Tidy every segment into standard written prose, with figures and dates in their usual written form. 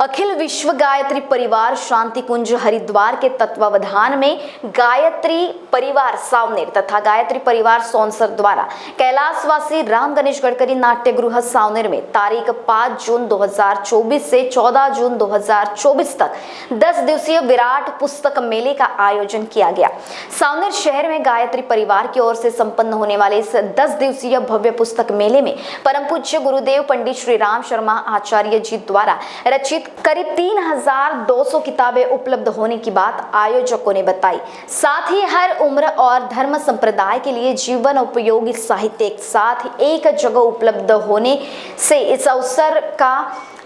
अखिल विश्व गायत्री परिवार शांति कुंज हरिद्वार के तत्वावधान में गायत्री परिवार सावनेर तथा गायत्री परिवार सोनसर द्वारा कैलाशवासी राम गणेश गडकरी नाट्य गृह सावनेर में तारीख 5 जून 2024 से 14 जून 2024 तक 10 दिवसीय विराट पुस्तक मेले का आयोजन किया गया। सावनेर शहर में गायत्री परिवार की ओर से संपन्न होने वाले इस 10 दिवसीय भव्य पुस्तक मेले में परम पूज्य गुरुदेव पंडित श्री राम शर्मा आचार्य जी द्वारा रचित करीब 3200 किताबें उपलब्ध होने की बात आयोजकों ने बताई। साथ ही हर उम्र और धर्म संप्रदाय के लिए जीवन उपयोगी साहित्य एक साथ एक जगह उपलब्ध होने से इस अवसर का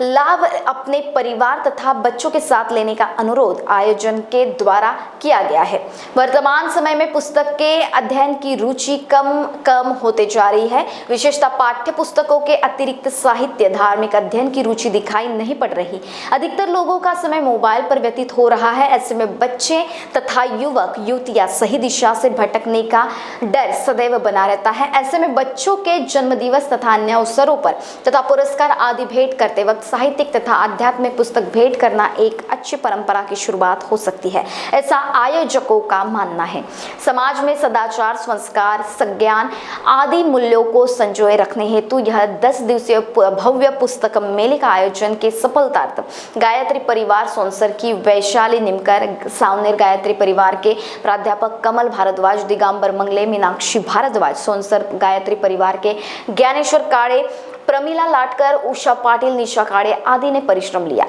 लाभ अपने परिवार तथा बच्चों के साथ लेने का अनुरोध आयोजन के द्वारा किया गया है। वर्तमान समय में पुस्तक के अध्ययन की रुचि कम होते जा रही है। विशेषतः पाठ्य पुस्तकों के अतिरिक्त साहित्य धार्मिक अध्ययन की रुचि दिखाई नहीं पड़ रही। अधिकतर लोगों का समय मोबाइल पर व्यतीत हो रहा है। ऐसे में बच्चे तथा युवक युवतियां सही दिशा से भटकने का डर सदैव बना रहता है। ऐसे में बच्चों के जन्म दिवस तथा अन्य अवसरों पर तथा पुरस्कार आदि भेंट करते वक्त साहित्यिक तथा आध्यात्मिक पुस्तक भेंट करना एक अच्छी परंपरा की शुरुआत हो सकती है, ऐसा आयोजकों का मानना है। समाज में सदाचार, संस्कार, संज्ञान आदि मूल्यों को संजोए रखने हेतु यह 10 दिवसीय भव्य पुस्तक मेले का आयोजन के सफलतार्थ गायत्री परिवार सोनसर की वैशाली निमकर, सावनेर गायत्री परिवार के प्राध्यापक कमल भारद्वाज, दिगंबर मंगले, मीनाक्षी भारद्वाज, सोनसर गायत्री परिवार के ज्ञानेश्वर काड़े, प्रमिला लाटकर, उषा पाटिल, निशा काड़े आदि ने परिश्रम लिया।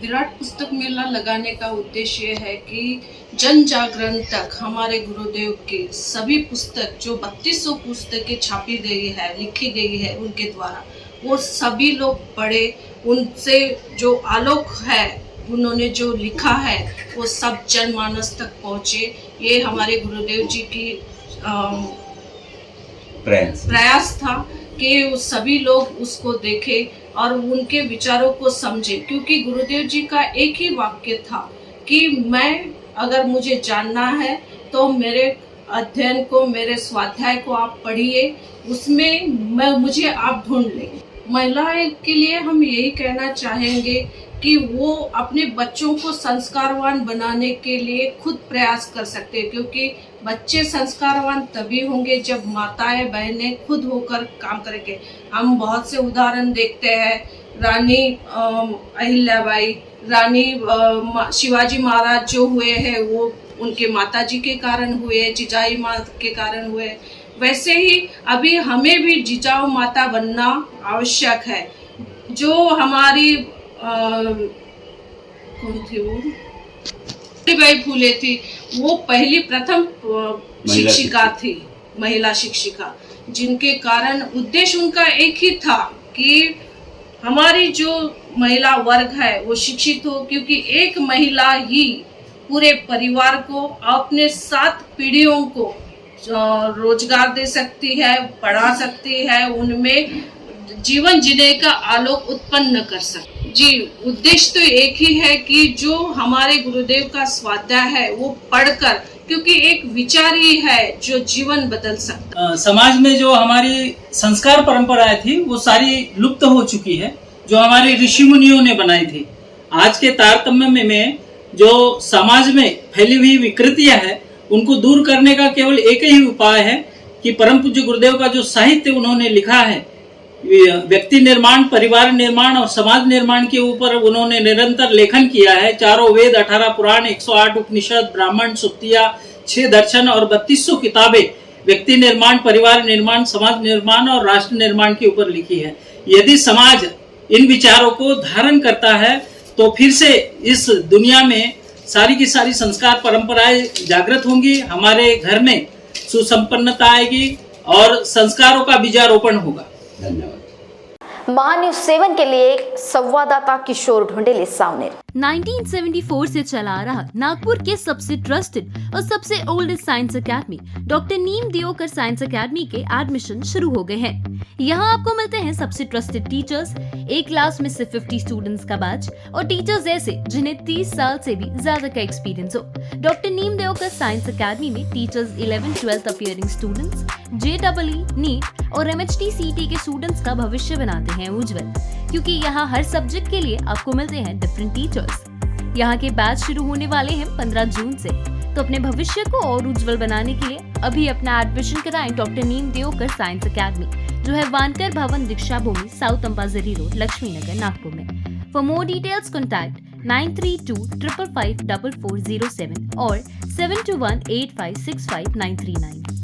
विराट पुस्तक मेला लगाने का उद्देश्य ये है कि जन जागरण तक हमारे गुरुदेव के सभी पुस्तक जो 3200 पुस्तकें छापी गई है, लिखी गई है उनके द्वारा, वो सभी लोग पढ़े, उनसे जो आलोक है उन्होंने जो लिखा है वो सब जनमानस तक पहुँचे। ये हमारे गुरुदेव जी की प्रयास था कि सभी लोग उसको देखें और उनके विचारों को समझें, क्योंकि गुरुदेव जी का एक ही वाक्य था कि अगर मुझे जानना है तो मेरे अध्ययन को, मेरे स्वाध्याय को आप पढ़िए, उसमें मुझे आप ढूंढ लें। महिलाएं के लिए हम यही कहना चाहेंगे कि वो अपने बच्चों को संस्कारवान बनाने के लिए खुद प्रयास कर सकते हैं, क्योंकि बच्चे संस्कारवान तभी होंगे जब माताएं बहनें खुद होकर काम करेंगे। हम बहुत से उदाहरण देखते हैं, रानी अहिल्याबाई, रानी शिवाजी महाराज जो हुए हैं वो उनके माताजी के कारण हुए, जिजाई माँ के कारण हुए। वैसे ही अभी हमें भी जिजाऊ माता बनना आवश्यक है। जो हमारी कौन थी वो, सावित्रीबाई फुले थी, वो पहली प्रथम शिक्षिका थी, महिला शिक्षिका, जिनके कारण उद्देश्य उनका एक ही था कि हमारी जो महिला वर्ग है वो शिक्षित हो, क्योंकि एक महिला ही पूरे परिवार को, अपने 7 पीढ़ियों को रोजगार दे सकती है, पढ़ा सकती है, उनमें जीवन जीने का आलोक उत्पन्न कर सकती। जी, उद्देश्य तो एक ही है कि जो हमारे गुरुदेव का स्वाध्याय है वो पढ़कर, क्योंकि एक विचार ही है जो जीवन बदल सकता। समाज में जो हमारी संस्कार परंपराएं थी वो सारी लुप्त हो चुकी है, जो हमारे ऋषि मुनियों ने बनाई थी। आज के तारतम्य में जो समाज में फैली हुई विकृतियां है उनको दूर करने का केवल एक ही उपाय है कि परम पूज्य गुरुदेव का जो साहित्य उन्होंने लिखा है, व्यक्ति निर्माण, परिवार निर्माण और समाज निर्माण के ऊपर उन्होंने निरंतर लेखन किया है। 4 वेद, 18 पुराण, 108 उपनिषद, ब्राह्मण, सुक्तियां, 6 दर्शन और 3200 किताबें व्यक्ति निर्माण, परिवार निर्माण, समाज निर्माण और राष्ट्र निर्माण के ऊपर लिखी है। यदि समाज इन विचारों को धारण करता है तो फिर से इस दुनिया में सारी की सारी संस्कार परंपराएं जागृत होंगी, हमारे घर में सुसंपन्नता आएगी और संस्कारों का बीजारोपण होगा। धन्यवाद। महान्यूज 7 के लिए संवाददाता किशोर ढूंढेले, सावनेर। 1974 से चला आ रहा नागपुर के सबसे ट्रस्टेड और सबसे oldest science academy doctor Neem Deokar science academy के एडमिशन शुरू हो गए हैं। यहाँ आपको मिलते हैं सबसे ट्रस्टेड टीचर्स, एक क्लास में सिर्फ 50 स्टूडेंट्स का बैच और टीचर्स ऐसे जिन्हें 30 साल से भी ज्यादा का एक्सपीरियंस हो। Doctor Neem Deokar science academy में teachers 11-12 appearing students, JEE, NEET और MHT CT के स्टूडेंट्स का भविष्य बनाते हैं उज्जवल। क्योंकि यहाँ हर सब्जेक्ट के लिए आपको मिलते हैं डिफरेंट टीचर्स। यहाँ के बैच शुरू होने वाले हैं 15 जून से, तो अपने भविष्य को और उज्जवल बनाने के लिए अभी अपना एडमिशन कराएं डॉक्टर नीम देओकर साइंस अकेडमी, जो है वानकर भवन दीक्षा भूमि, साउथ अंबाझरी रोड, लक्ष्मी नगर, नागपुर में। फॉर मोर डिटेल्स कॉन्टैक्ट 9325554407 और 7218565939।